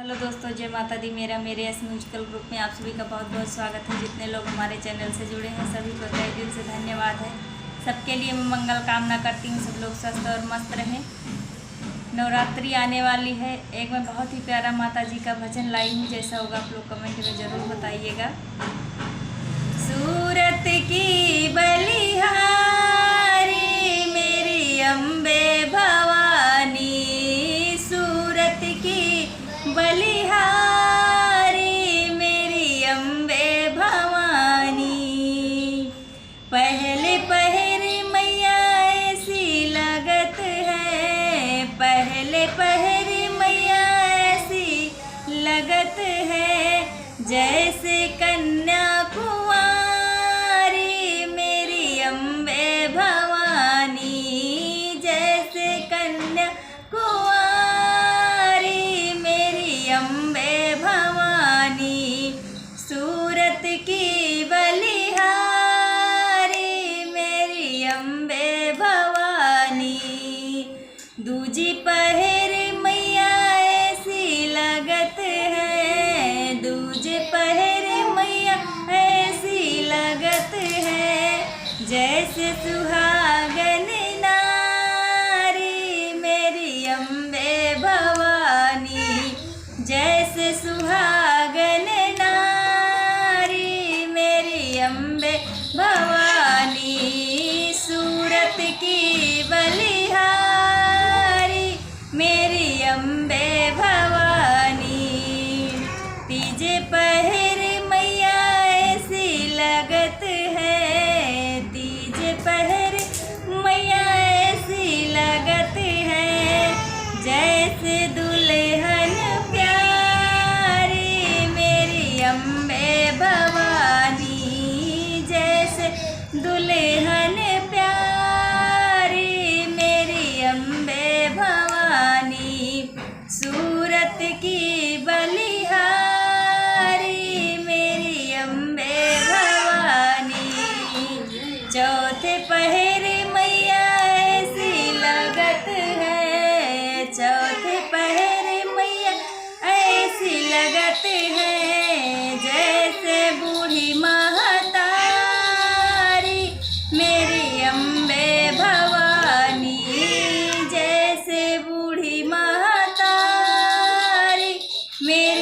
Hello दोस्तों, जय माता दी। मेरे एस म्यूजिकल ग्रुप में आप सभी का बहुत बहुत स्वागत है। जितने लोग हमारे चैनल से जुड़े हैं सभी को तहे दिल से धन्यवाद है। सबके लिए मैं मंगल कामना करती हूँ, सब लोग स्वस्थ और मस्त रहें। नवरात्रि आने वाली है। एक मैं बहुत ही प्यारा माता जी का भजन लाई हूँ, जैसा होगा आप लोग कमेंट में ज़रूर बताइएगा। सूरत की बलिहारी मेरी अम्बे भवानी, सूरत की बलिहारी मेरी अम्बे भवानी। पहले पहरे मैया ऐसी लगत है, पहले पहरे मैया ऐसी लगत है, जैसे कन्या कुंवारी मेरी अम्बे भवानी, जैसे कन्या कुंवारी मेरी अम्बे भवानी। सूरत की बलिहारी मेरी अम्बे भवानी। दूजी पहर मैया ऐसी लगत है, दूजे पहर मैया ऐसी लगत है, जैसे सुहागन नारी मेरी अम्बे भवानी, जैसे सुहागन नारी मेरी अम्बे भवानी। सूरत की बलिहारी मेरी अम्बे भवानी। तीजे पहर मैया ऐसी लगत है, तीजे पहर मैया ऐसी लगत है, जैसे दुल्हन प्यारी मेरी अम्बे भवानी, जैसे दुल्हन प्यारी मेरी अम्बे भवानी। सूरत की बलिहारी मेरी अम्बे भवानी। चौथे पहर मैया ऐसी लगत है, चौथे पहर मैया ऐसी लगत है, जैसे बूढ़ी महतारी मेरी अम्बे भवानी, जैसे बूढ़ी महतारी मेरी